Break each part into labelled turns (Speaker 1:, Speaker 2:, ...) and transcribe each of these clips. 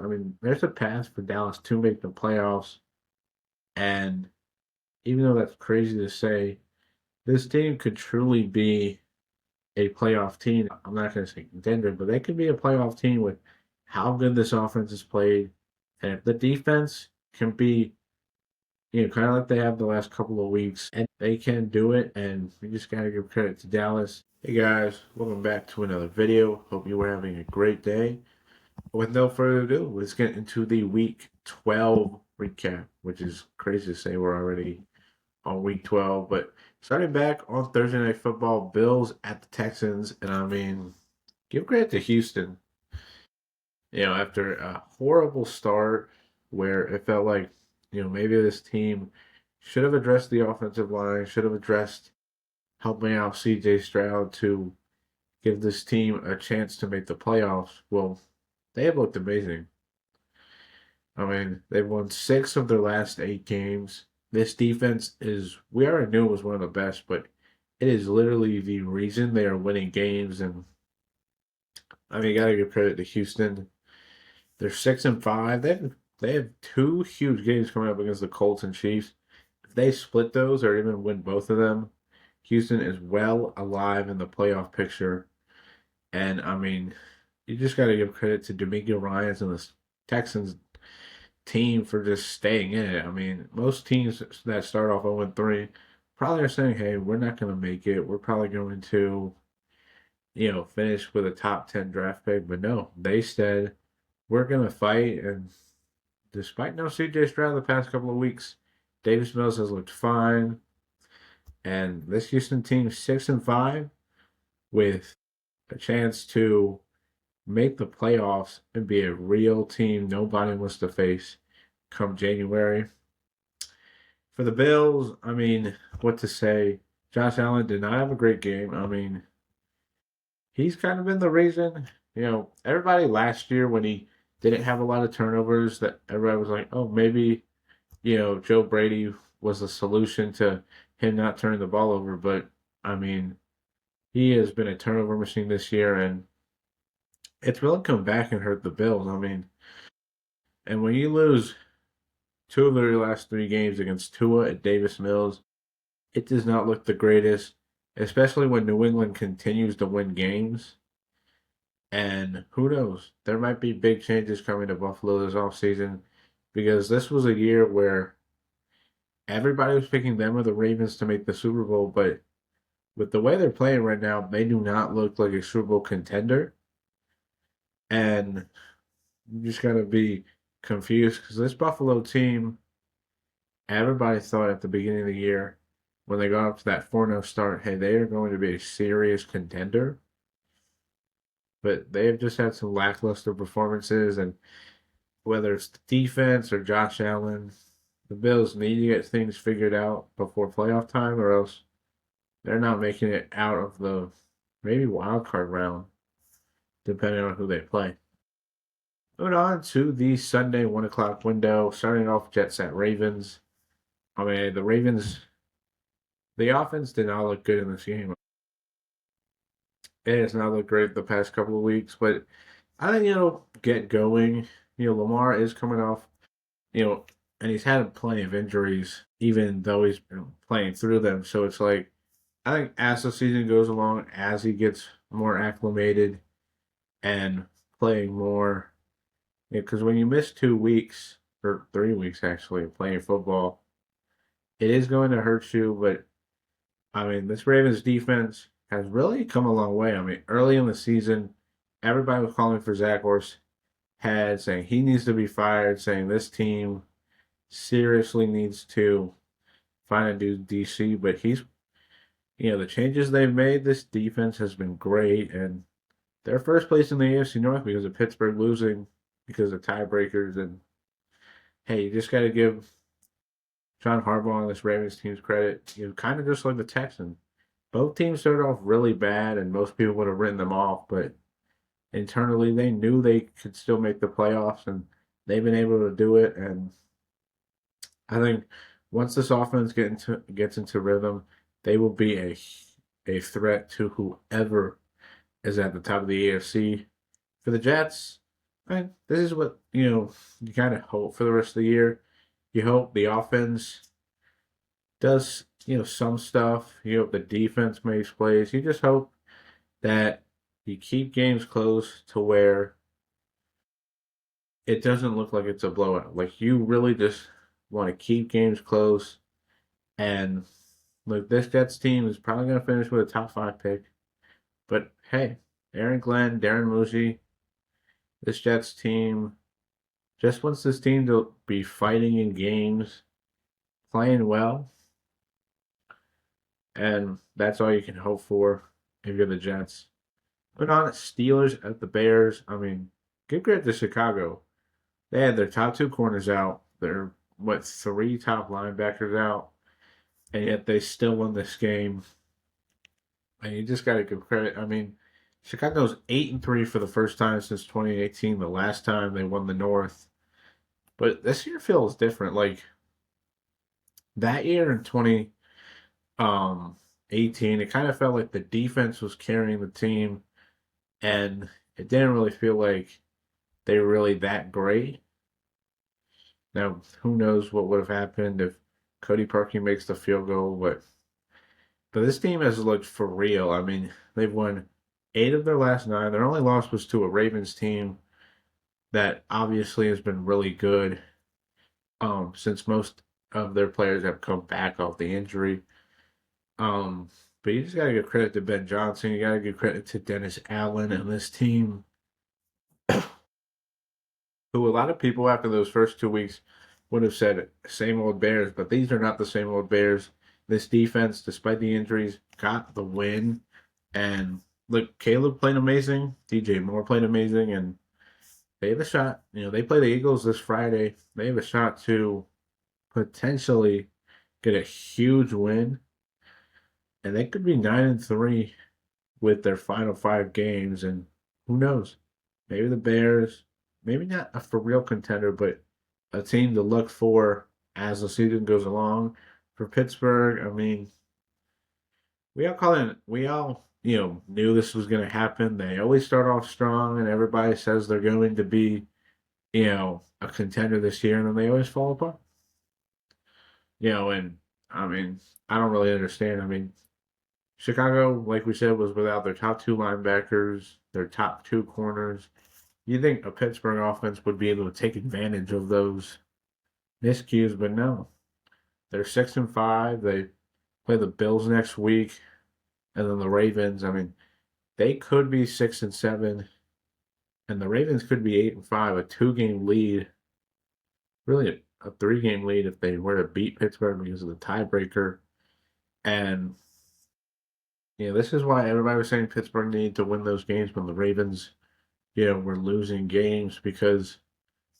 Speaker 1: I mean, there's a path for Dallas to make the playoffs, and even though that's crazy to say, this team could truly be a playoff team. I'm not going to say contender, but they could be a playoff team with how good this offense is played, and if the defense can be, kind of like they have the last couple of weeks, and they can do it, and we just got to give credit to Dallas. Hey guys, welcome back to another video. Hope you were having a great day. With no further ado, let's get into the Week 12 recap, which is crazy to say we're already on Week 12. But starting back on Thursday Night Football, Bills at the Texans, and I mean, give credit to Houston. After a horrible start where it felt like, maybe this team should have addressed the offensive line, should have addressed helping out CJ Stroud to give this team a chance to make the playoffs. Well, they have looked amazing. I mean, they've won 6 of their last 8 games. This defense we already knew it was one of the best, but it is literally the reason they are winning games. And I mean, you got to give credit to Houston. They're 6-5. They have 2 huge games coming up against the Colts and Chiefs. If they split those or even win both of them, Houston is well alive in the playoff picture. And I mean, you just got to give credit to D'Amico Ryans and the Texans team for just staying in it. I mean, most teams that start off 0-3 probably are saying, hey, we're not going to make it. We're probably going to, finish with a top 10 draft pick. But no, they said, we're going to fight. And despite no CJ Stroud the past couple of weeks, Davis Mills has looked fine. And this Houston team 6-5 with a chance to make the playoffs and be a real team nobody wants to face come January. For the Bills, I mean, what to say? Josh Allen did not have a great game. I mean, he's kind of been the reason. Everybody last year when he didn't have a lot of turnovers, that everybody was like, oh, maybe, Joe Brady was the solution to him not turning the ball over. But, I mean, he has been a turnover machine this year, and it's really come back and hurt the Bills. I mean, and when you lose 2 of their last 3 games against Tua at Davis Mills, it does not look the greatest, especially when New England continues to win games. And who knows? There might be big changes coming to Buffalo this offseason because this was a year where everybody was picking them or the Ravens to make the Super Bowl, but with the way they're playing right now, they do not look like a Super Bowl contender. And you just got to be confused because this Buffalo team, everybody thought at the beginning of the year when they got up to that 4-0 start, hey, they are going to be a serious contender. But they have just had some lackluster performances, and whether it's the defense or Josh Allen, the Bills need to get things figured out before playoff time, or else they're not making it out of the maybe wild card round, depending on who they play. Moving on to the Sunday 1 o'clock window, starting off Jets at Ravens. I mean, the Ravens, the offense did not look good in this game. It has not looked great the past couple of weeks, but I think it'll get going. Lamar is coming off, and he's had plenty of injuries, even though he's been playing through them. So it's like, I think as the season goes along, as he gets more acclimated and playing more, because when you miss 2 weeks, or 3 weeks actually, of playing football, it is going to hurt you. But, I mean, this Ravens defense has really come a long way. I mean, early in the season, everybody was calling for Zach Orr's head, saying he needs to be fired, saying this team seriously needs to find a new DC. But the changes they've made, this defense has been great. And they're first place in the AFC North because of Pittsburgh losing because of tiebreakers. And hey, you just got to give John Harbaugh and this Ravens team's credit. Kind of just like the Texans. Both teams started off really bad, and most people would have written them off. But internally, they knew they could still make the playoffs, and they've been able to do it. And I think once this offense gets into rhythm, they will be a threat to whoever is at the top of the AFC. For the Jets, And this is what, you kind of hope for the rest of the year. You hope the offense does, some stuff. You hope the defense makes plays. You just hope that you keep games close to where it doesn't look like it's a blowout. Like you really just want to keep games close. And look, this Jets team is probably going to finish with a top five pick. But hey, Aaron Glenn, Darren Musi, this Jets team just wants this team to be fighting in games, playing well, and that's all you can hope for if you're the Jets. But on Steelers at the Bears, I mean, give credit to Chicago. They had their top two corners out. Their three top linebackers out, and yet they still won this game. And you just got to give credit. I mean, Chicago's 8-3 for the first time since 2018. The last time they won the North, but this year feels different. Like that year in 2018, it kind of felt like the defense was carrying the team, and it didn't really feel like they were really that great. Now, who knows what would have happened if Cody Parkey makes the field goal, but this team has looked for real. I mean, they've won 8 of their last 9. Their only loss was to a Ravens team that obviously has been really good since most of their players have come back off the injury. Um, but you just gotta give credit to Ben Johnson. You gotta give credit to Dennis Allen and this team, who a lot of people after those first 2 weeks would have said same old Bears, but these are not the same old Bears. This defense, despite the injuries, got the win. And look, Caleb played amazing. DJ Moore played amazing, and they have a shot. They play the Eagles this Friday. They have a shot to potentially get a huge win, and they could be 9-3 with their final 5 games. And who knows? Maybe the Bears, maybe not a for real contender, but a team to look for as the season goes along. For Pittsburgh, I mean, we all knew this was going to happen. They always start off strong, and everybody says they're going to be a contender this year, and then they always fall apart. And I mean, I don't really understand. I mean, Chicago, like we said, was without their top two linebackers, their top two corners. You think a Pittsburgh offense would be able to take advantage of those miscues, but no. They're 6-5. They play the Bills next week, and then the Ravens. I mean, they could be 6-7, and the Ravens could be 8-5, a 2-game lead, really a 3-game lead if they were to beat Pittsburgh because of the tiebreaker. And this is why everybody was saying Pittsburgh needed to win those games when the Ravens, were losing games, because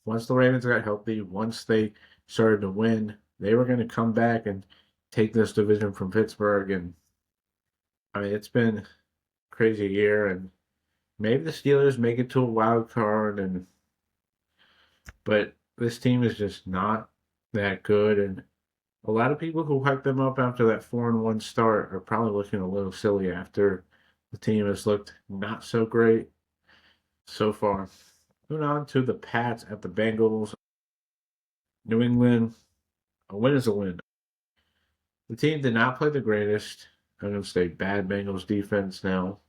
Speaker 1: once the Ravens got healthy, once they started to win, they were going to come back and take this division from Pittsburgh. And I mean, it's been a crazy year, and maybe the Steelers make it to a wild card, but this team is just not that good. And a lot of people who hyped them up after that 4-1 start are probably looking a little silly after the team has looked not so great so far. Moving on to the Pats at the Bengals. New England, a win is a win. The team did not play the greatest. I'm going to say bad Bengals defense now.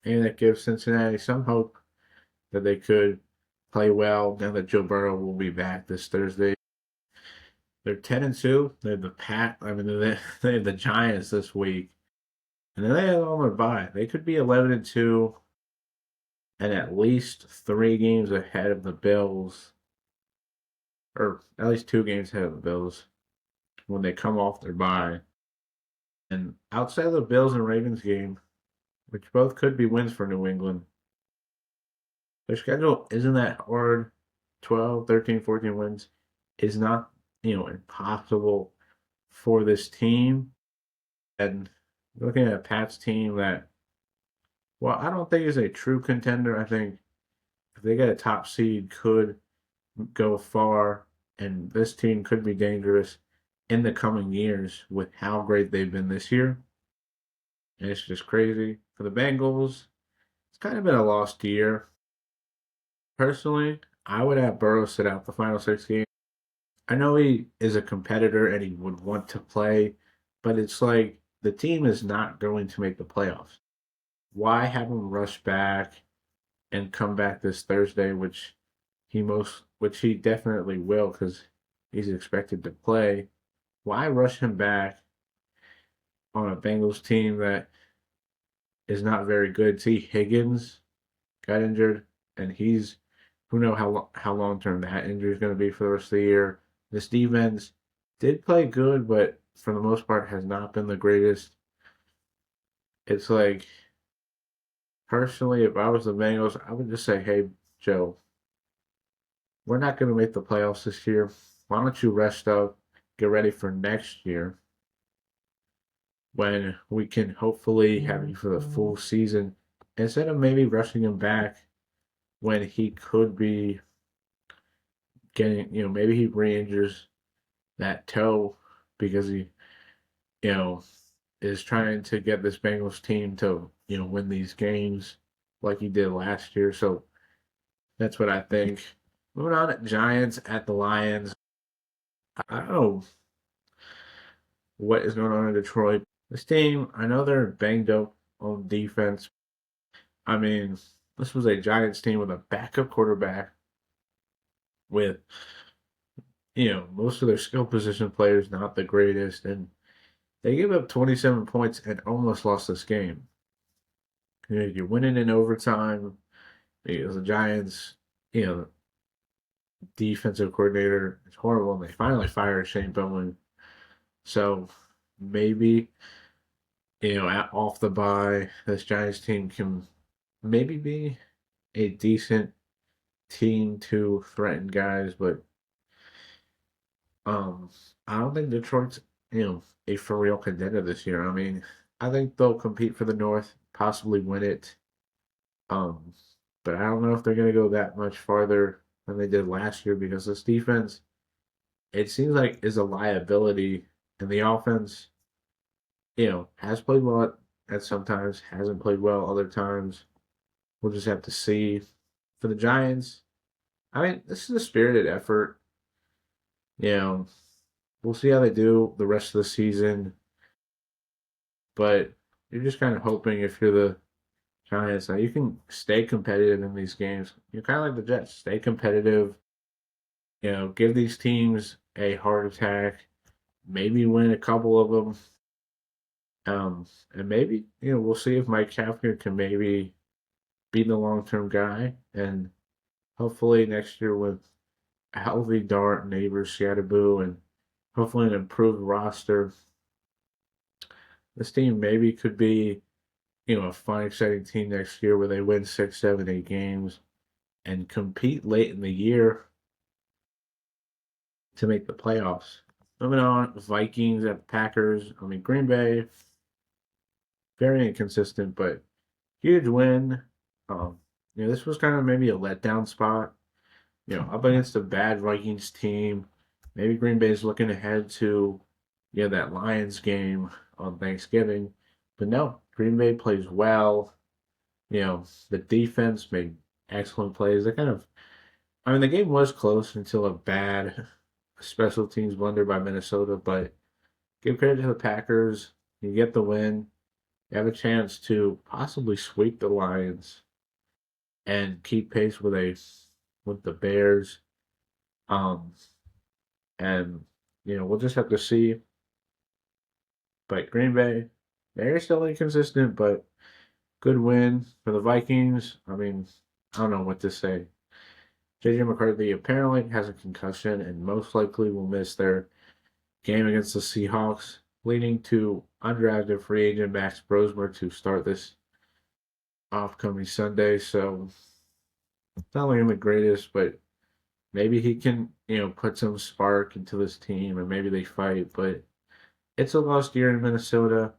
Speaker 1: And that gives Cincinnati some hope that they could play well now that Joe Burrow will be back this Thursday. They're 10-2. They have they have the Giants this week, and then they have on their bye. They could be 11-2, and at least 3 games ahead of the Bills, or at least 2 games ahead of the Bills when they come off their bye. And outside of the Bills and Ravens game, which both could be wins for New England, their schedule isn't that hard. 12, 13, 14 wins is not, impossible for this team. And looking at a Pats team that, well, I don't think is a true contender. I think if they get a top seed, could go far, and this team could be dangerous in the coming years with how great they've been this year. And it's just crazy. For the Bengals, it's kind of been a lost year. Personally, I would have Burrow sit out the final 6 games. I know he is a competitor and he would want to play, but it's like the team is not going to make the playoffs. Why have him rush back and come back this Thursday, which he definitely will because he's expected to play. Why rush him back on a Bengals team that is not very good? See, Higgins got injured, and he's who know how long term that injury is going to be for the rest of the year. This defense did play good, but for the most part has not been the greatest. It's like personally, if I was the Bengals, I would just say, "Hey, Joe, we're not going to make the playoffs this year. Why don't you rest up, get ready for next year when we can hopefully have you for the full season instead of maybe rushing him back when he could be getting, maybe he re-injures that toe because he, you know, is trying to get this Bengals team to, win these games like he did last year. So that's what I think. Moving on at Giants at the Lions. I don't know what is going on in Detroit. This team, I know they're banged up on defense. I mean, this was a Giants team with a backup quarterback with, most of their skill position players not the greatest. And they gave up 27 points and almost lost this game. You're winning in overtime because the Giants, you know, defensive coordinator is horrible. And they finally fired Shane Bowen. So maybe, off the bye, this Giants team can maybe be a decent team to threaten guys, but um, I don't think Detroit's a for real contender this year. I mean, I think they'll compete for the North, possibly win it. Um, but I don't know if they're going to go that much farther than they did last year because this defense, it seems like, is a liability, and the offense, has played well at sometimes, hasn't played well other times. We'll just have to see. For the Giants, I mean, this is a spirited effort. You know, we'll see how they do the rest of the season. But you're just kind of hoping if you're the Giants that you can stay competitive in these games. You're kind of like the Jets. Stay competitive. Give these teams a heart attack. Maybe win a couple of them. And maybe we'll see if Mike Kafka can maybe be the long term guy. And hopefully next year with a healthy Dart, Neighbors, Shadaboo, and hopefully an improved roster, this team maybe could be a fun, exciting team next year where they win 6, 7, 8 games and compete late in the year to make the playoffs. Moving on, Vikings at Packers. I mean, Green Bay, very inconsistent, but huge win. This was kind of maybe a letdown spot. Up against a bad Vikings team. Maybe Green Bay's looking ahead to, that Lions game on Thanksgiving. But no, Green Bay plays well. The defense made excellent plays. The game was close until a bad special teams blunder by Minnesota, but give credit to the Packers. You get the win. You have a chance to possibly sweep the Lions and keep pace with the Bears. Um, and we'll just have to see. But Green Bay, they're still inconsistent, but good win for the Vikings. I mean, I don't know what to say. JJ McCarthy apparently has a concussion and most likely will miss their game against the Seahawks, leading to undrafted free agent Max Brosmer to start this upcoming Sunday. So it's not like him the greatest, but maybe he can, put some spark into this team and maybe they fight. But it's a lost year in Minnesota.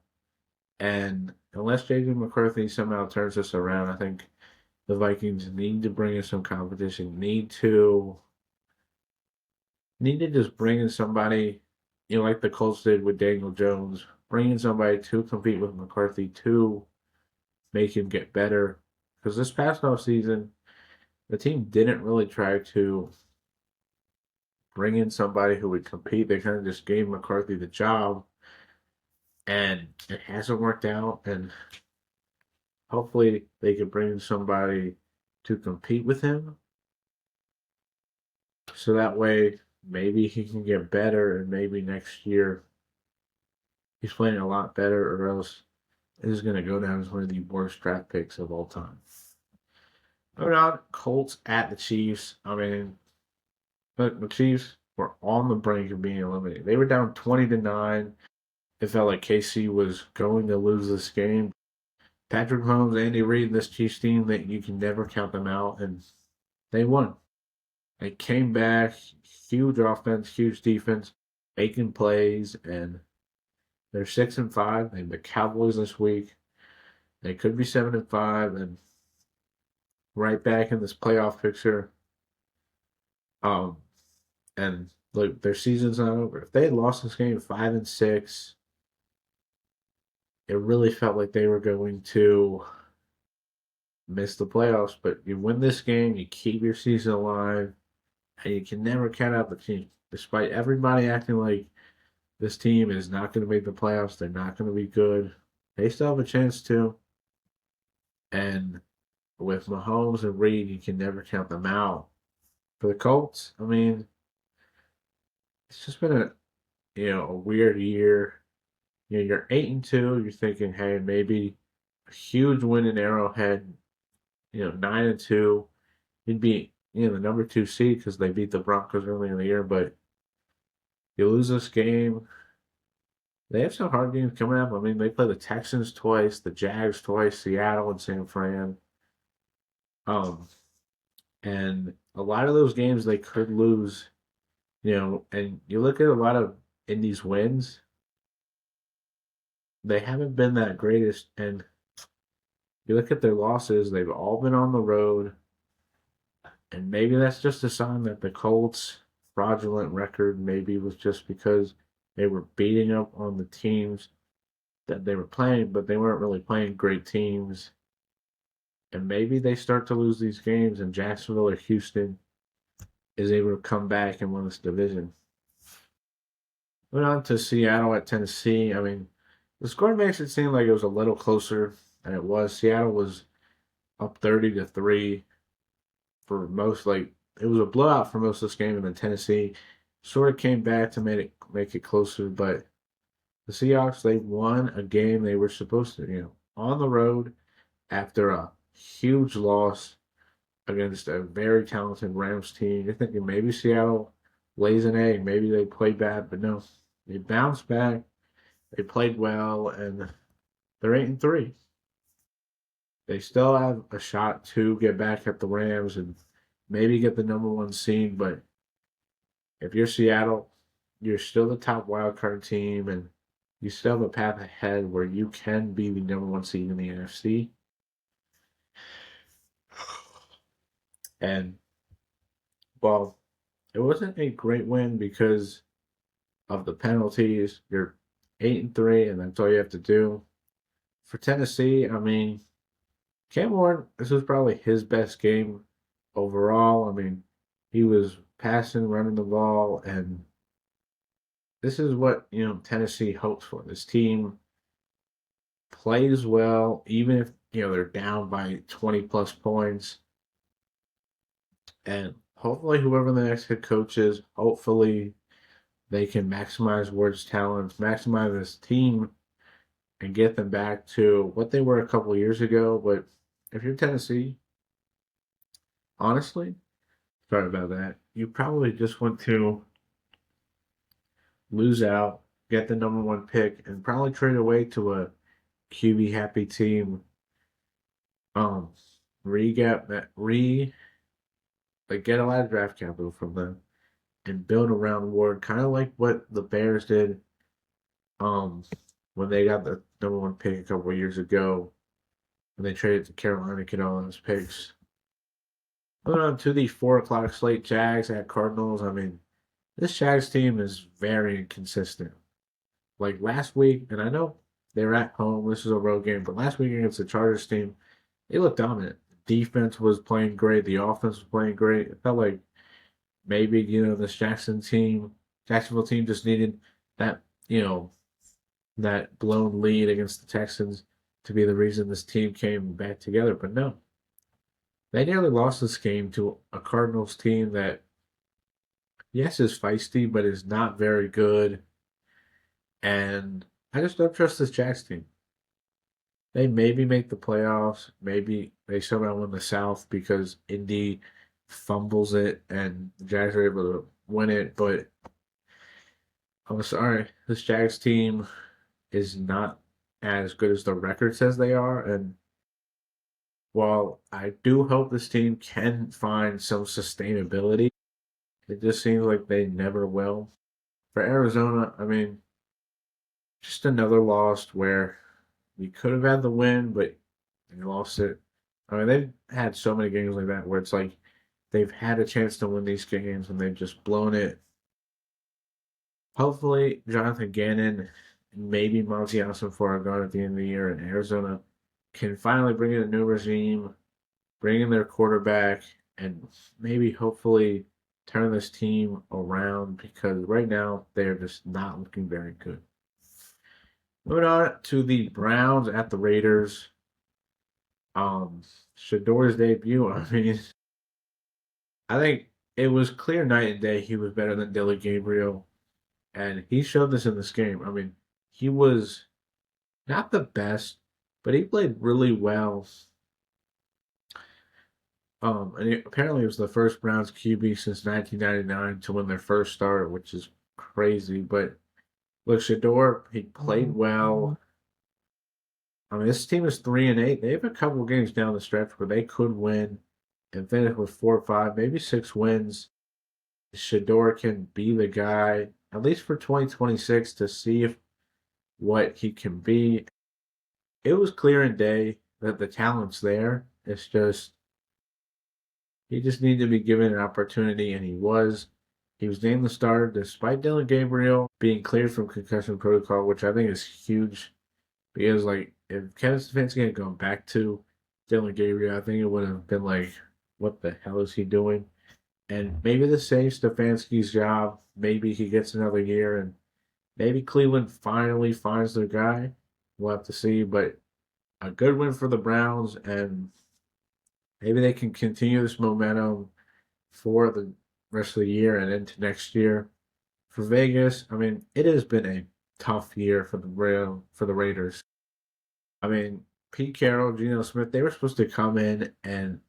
Speaker 1: And unless JJ McCarthy somehow turns this around, I think the Vikings need to bring in some competition, need to just bring in somebody, like the Colts did with Daniel Jones, bring in somebody to compete with McCarthy to make him get better. Because this past off season, the team didn't really try to bring in somebody who would compete. They kind of just gave McCarthy the job, and it hasn't worked out. And hopefully, they can bring in somebody to compete with him, so that way maybe he can get better, and maybe next year he's playing a lot better, or else is going to go down as one of the worst draft picks of all time. Moving on, Colts at the Chiefs. I mean, look, the Chiefs were on the brink of being eliminated. They were down 20-9. It felt like KC was going to lose this game. Patrick Mahomes, Andy Reid, this Chiefs team, that you can never count them out, and they won. They came back, huge offense, huge defense, making plays, and they're 6-5. They have the Cowboys this week. They could be 7-5, and right back in this playoff picture. Um, and look, their season's not over. If they had lost this game 5-6, it really felt like they were going to miss the playoffs. But you win this game, you keep your season alive, and you can never count out the team. Despite everybody acting like this team is not going to make the playoffs, they're not going to be good. They still have a chance to. And with Mahomes and Reid, you can never count them out. For the Colts, I mean, it's just been a weird year. You're 8-2. You're thinking, hey, maybe a huge win in Arrowhead. 9-2. You'd be the number 2 seed because they beat the Broncos early in the year. But you lose this game. They have some hard games coming up. I mean, they play the Texans twice, the Jags twice, Seattle and San Fran. And a lot of those games they could lose. And you look at a lot of Indy's wins, they haven't been that greatest. And you look at their losses, they've all been on the road. And maybe that's just a sign that the Colts' fraudulent record maybe was just because they were beating up on the teams that they were playing, but they weren't really playing great teams. And maybe they start to lose these games, and Jacksonville or Houston is able to come back and win this division. Went on to Seattle at Tennessee. I mean, the score makes it seem like it was a little closer than it was. Seattle was up 30-3 for most. It was a blowout for most of this game, and then Tennessee sort of came back to make it closer. But the Seahawks, they won a game they were supposed to, on the road after a huge loss against a very talented Rams team. You're thinking maybe Seattle lays an egg, maybe they play bad, but no, they bounced back. They played well, and they're 8-3. They still have a shot to get back at the Rams and maybe get the number 1 seed. But if you're Seattle, you're still the top wildcard team, and you still have a path ahead where you can be the number 1 seed in the NFC. And, well, it wasn't a great win because of the penalties. You're 8-3, and that's all you have to do. For Tennessee, I mean, Cam Ward, this was probably his best game overall. I mean, he was passing, running the ball, and this is what, Tennessee hopes for. This team plays well, even if, they're down by 20-plus points. And hopefully whoever the next head coach is, hopefully they can maximize Ward's talents, maximize this team, and get them back to what they were a couple years ago. But if you're Tennessee, honestly, sorry about that, you probably just want to lose out, get the number 1 pick, and probably trade away to a QB happy team. Get a lot of draft capital from them and build around Ward, kind of like what the Bears did when they got the number 1 pick a couple of years ago, when they traded to Carolina to get all those picks. Moving on to the 4 o'clock slate, Jags at Cardinals. I mean, this Jags team is very inconsistent. Like last week, and I know they were at home, this is a road game, but last week against the Chargers team, they looked dominant. defense was playing great, the offense was playing great. It felt like maybe, this Jacksonville team just needed that, you know, that blown lead against the Texans to be the reason this team came back together. But no, they nearly lost this game to a Cardinals team that, yes, is feisty, but is not very good. And I just don't trust this Jacks team. They maybe make the playoffs. Maybe they somehow win the South because Indy fumbles it and the Jags are able to win it. But I'm sorry, this Jags team is not as good as the record says they are. And while I do hope this team can find some sustainability, it just seems like they never will. For Arizona, I mean, just another loss where we could have had the win, but they lost it. I mean, they've had so many games like that where it's like they've had a chance to win these games and they've just blown it. Hopefully, Jonathan Gannon and maybe Monty Ossenfort at the end of the year in Arizona can finally bring in a new regime, bring in their quarterback, and maybe hopefully turn this team around because right now they're just not looking very good. Moving on to the Browns at the Raiders. Shador's debut. I mean, I think it was clear night and day he was better than Dylan Gabriel, and he showed this in this game. I mean, he was not the best, but he played really well. Apparently it was the first Browns QB since 1999 to win their first start, which is crazy. But look, Shador, he played well. I mean, this team is 3-8. They have a couple games down the stretch where they could win and finish with 4 or 5, maybe 6 wins. Shador can be the guy, at least for 2026, to see if what he can be. It was clear in day that the talent's there. It's just he just needed to be given an opportunity, and he was. He was named the starter despite Dylan Gabriel being cleared from concussion protocol, which I think is huge because, like, if Kevin Stefanski had gone back to Dylan Gabriel, I think it would have been like, what the hell is he doing? And maybe this saves Stefanski's job. Maybe he gets another year, and maybe Cleveland finally finds their guy. We'll have to see, but a good win for the Browns, and maybe they can continue this momentum for the rest of the year and into next year. For Vegas, I mean, it has been a tough year for the Raiders. I mean, Pete Carroll, Geno Smith, they were supposed to come in and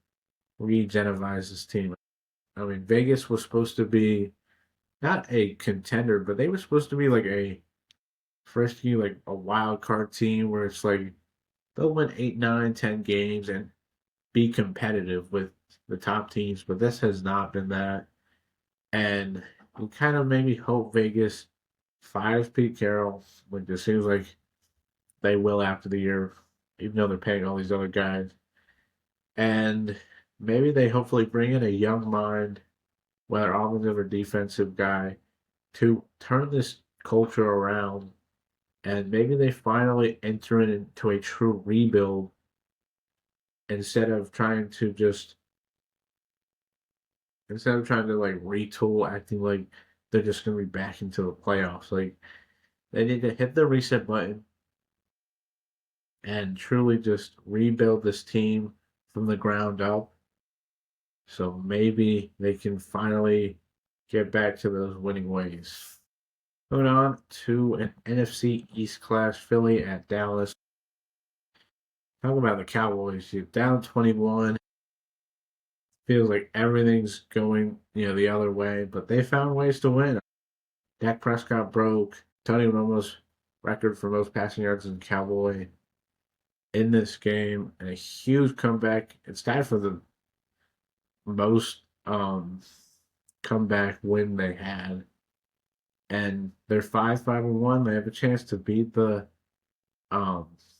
Speaker 1: re-Genovize this team. I mean, Vegas was supposed to be not a contender, but they were supposed to be like a frisky, like a wild card team where it's like they'll win 8, 9, 10 games and be competitive with the top teams. But this has not been that. And you kind of maybe hope Vegas fires Pete Carroll, which it seems like they will after the year, even though they're paying all these other guys. And maybe they hopefully bring in a young mind, whether offensive or defensive guy, to turn this culture around. And maybe they finally enter into a true rebuild instead of trying to like retool, acting like they're just gonna be back into the playoffs. Like they need to hit the reset button and truly just rebuild this team from the ground up. So maybe they can finally get back to those winning ways. Moving on to an NFC East clash, Philly at Dallas. Talking about the Cowboys, you're down 21. Feels like everything's going, the other way, but they found ways to win. Dak Prescott broke Tony Romo's record for most passing yards in Cowboy in this game, and a huge comeback. It's tied for the most comeback win they had, and they're 5-1. They have a chance to beat the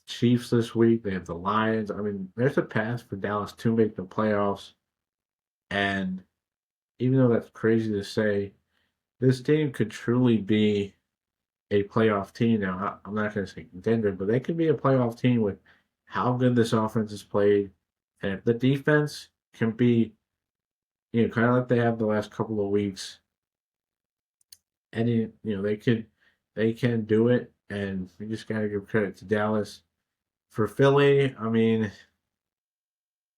Speaker 1: Chiefs this week. They have the Lions. I mean, there's a path for Dallas to make the playoffs, and even though that's crazy to say, this team could truly be a playoff team. Now, I'm not going to say contender, but they could be a playoff team with how good this offense is played And if the defense can be, kind of like they have the last couple of weeks, and they can do it, and we just gotta give credit to Dallas. For Philly, I mean,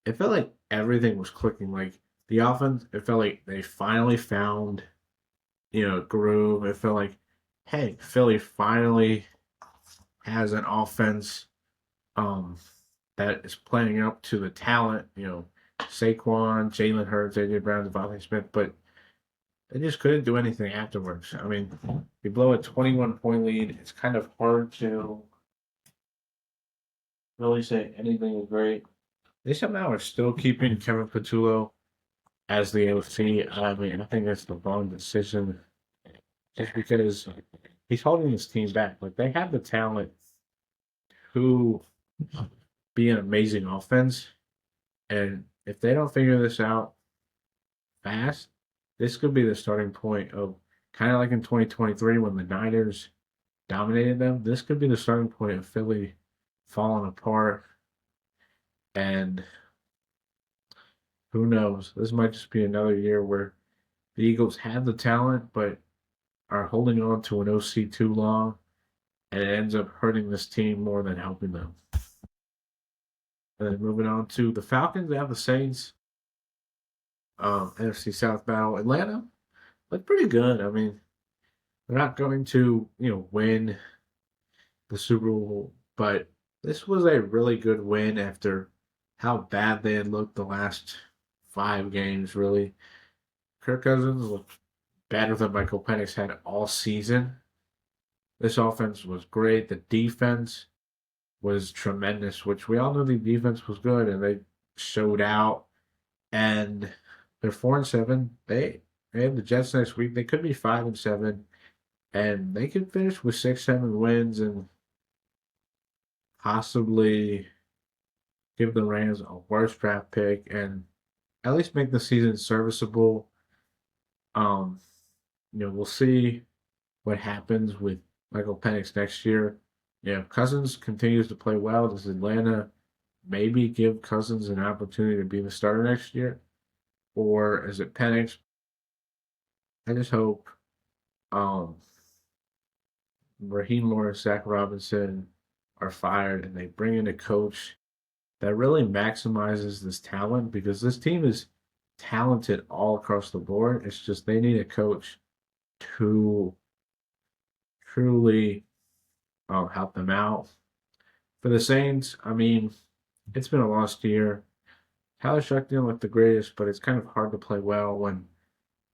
Speaker 1: it felt like everything was clicking. Like the offense, it felt like they finally found, groove. It felt like, hey, Philly finally has an offense um that is playing up to the talent, Saquon, Jalen Hurts, AJ Brown, Devontae Smith, but they just couldn't do anything afterwards. I mean, you blow a 21-point lead, it's kind of hard to really say anything is great. They somehow are still keeping Kevin Patullo as the OC. I mean, I think that's the wrong decision just because he's holding his team back. Like, they have the talent to be an amazing offense. And if they don't figure this out fast, this could be the starting point of kind of like in 2023 when the Niners dominated them. This could be the starting point of Philly falling apart. And who knows? This might just be another year where the Eagles have the talent, but are holding on to an OC too long, and it ends up hurting this team more than helping them. And then moving on to the Falcons, they have the Saints. NFC South battle. Atlanta looked pretty good. I mean, they're not going to, win the Super Bowl, but this was a really good win after how bad they had looked the last 5 games, really. Kirk Cousins looked better than Michael Penix had all season. This offense was great. The defense was tremendous, which we all knew the defense was good, and they showed out. And they're 4-7. They have the Jets next week. They could be 5-7, and they could finish with 6-7 wins and possibly give the Rams a worse draft pick and at least make the season serviceable. Um, we'll see what happens with Michael Penix next year. If Cousins continues to play well, does Atlanta maybe give Cousins an opportunity to be the starter next year? Or is it Penix? I just hope um, Raheem Morris, Zach Robinson are fired and they bring in a coach that really maximizes this talent because this team is talented all across the board. It's just they need a coach to truly help them out. For the Saints, I mean, it's been a lost year. Tyler Shuck didn't look the greatest, but it's kind of hard to play well when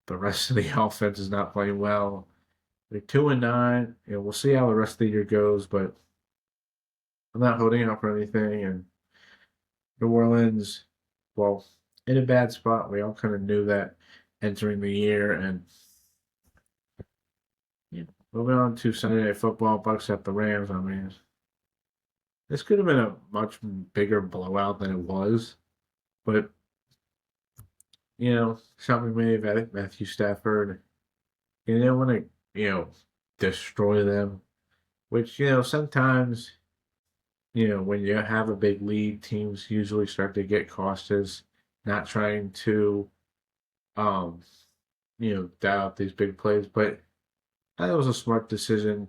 Speaker 1: the rest of the offense is not playing well. They're 2-9. We'll see how the rest of the year goes, but I'm not holding out for anything. And New Orleans, well, in a bad spot. We all kind of knew that entering the year. And yeah, moving on to Sunday Night Football, Bucks at the Rams. I mean, this could have been a much bigger blowout than it was, but Sean McVay, Matthew Stafford, you didn't want to, destroy them. Which sometimes, when you have a big lead, teams usually start to get cautious, not trying to, um, doubt these big plays. But I think it was a smart decision.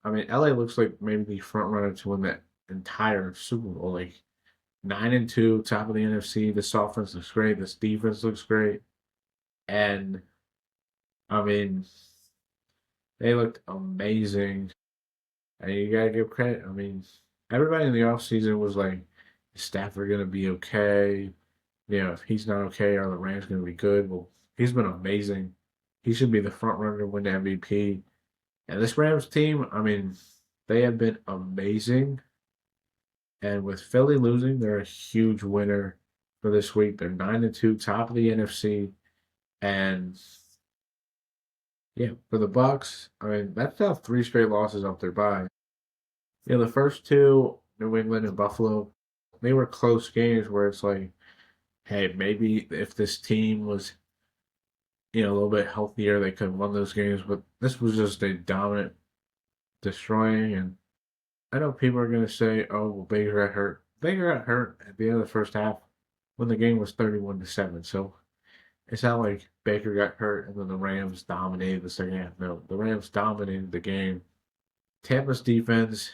Speaker 1: I mean, LA looks like maybe the front runner to win that entire Super Bowl. Like 9-2, top of the NFC. This offense looks great. This defense looks great. And I mean, they looked amazing. And you gotta give credit. I mean, everybody in the offseason was like, is Stafford gonna be okay? If he's not okay, are the Rams gonna be good? Well, he's been amazing. He should be the front runner to win the MVP. And this Rams team, I mean, they have been amazing. And with Philly losing, they're a huge winner for this week. They're 9-2, top of the NFC. And yeah, for the Bucks, I mean, that's now 3 straight losses off their bye. The first two, New England and Buffalo, they were close games where it's like, hey, maybe if this team was, a little bit healthier, they could have won those games. But this was just a dominant destroying. And I know people are going to say, oh, well, Baker got hurt. Baker got hurt at the end of the first half. when the game was 31-7. So it's not like Baker got hurt and then the Rams dominated the second half. No, the Rams dominated the game. Tampa's defense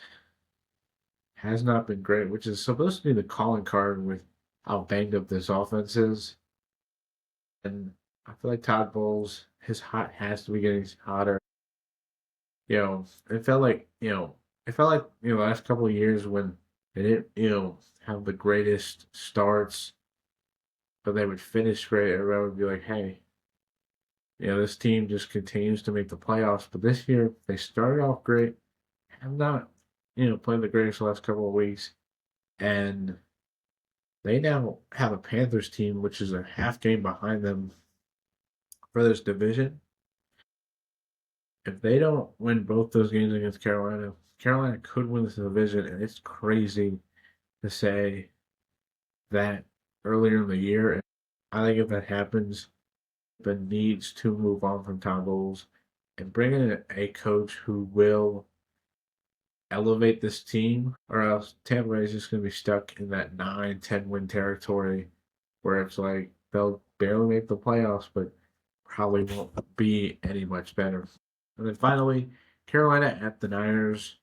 Speaker 1: has not been great, which is supposed to be the calling card with how banged up this offense is. And I feel like Todd Bowles, his hot has to be getting hotter. It felt like, the last couple of years when they didn't, have the greatest starts, but they would finish great. Everyone would be like, hey, this team just continues to make the playoffs. But this year, they started off great, have not, played the greatest the last couple of weeks. And they now have a Panthers team, which is a half game behind them for this division. If they don't win both those games against Carolina, Carolina could win this division, and it's crazy to say that earlier in the year. I think if that happens, but needs to move on from Tom Bowles and bring in a coach who will elevate this team, or else Tampa Bay is just going to be stuck in that 9-10 win territory where it's like they'll barely make the playoffs, but probably won't be any much better. And then finally, Carolina at the Niners.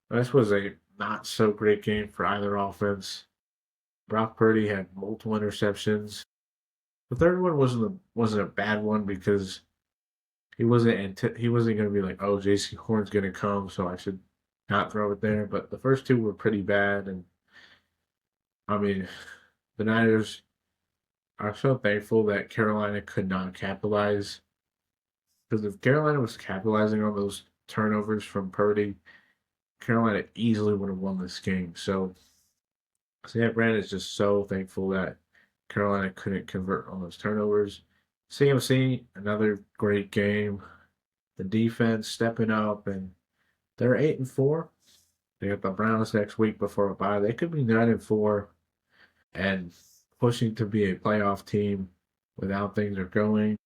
Speaker 1: This was a not so great game for either offense. Brock Purdy had multiple interceptions. The third one wasn't a bad one because he wasn't going to be like, oh, J.C. Horn's going to come, so I should not throw it there. But the first two were pretty bad, and I mean, the Niners are so thankful that Carolina could not capitalize, because if Carolina was capitalizing on those turnovers from Purdy, Carolina easily would have won this game. So Sam Brand is just so thankful that Carolina couldn't convert on those turnovers. CMC, another great game. The defense stepping up, and they're 8-4. They got the Browns next week before a bye. They could be 9-4 and pushing to be a playoff team with how things are going.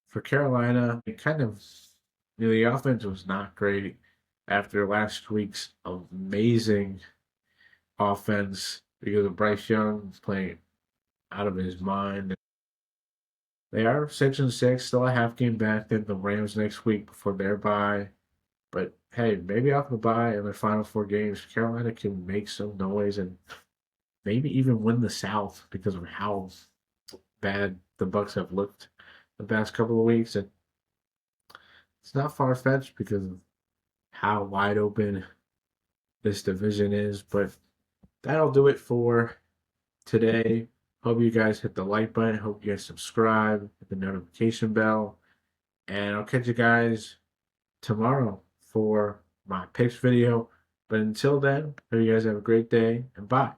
Speaker 1: For Carolina, it kind of the offense was not great after last week's amazing offense because of Bryce Young playing out of his mind. They are 6-6, still a half game back than the Rams next week before their bye. But hey, maybe off the bye in their final four games, Carolina can make some noise and maybe even win the South because of how bad the Bucks have looked the past couple of weeks. And it's not far fetched because of how wide open this division is. But that'll do it for today. Hope you guys hit the like button. Hope you guys subscribe, hit the notification bell. And I'll catch you guys tomorrow for my picks video. But until then, hope you guys have a great day and bye.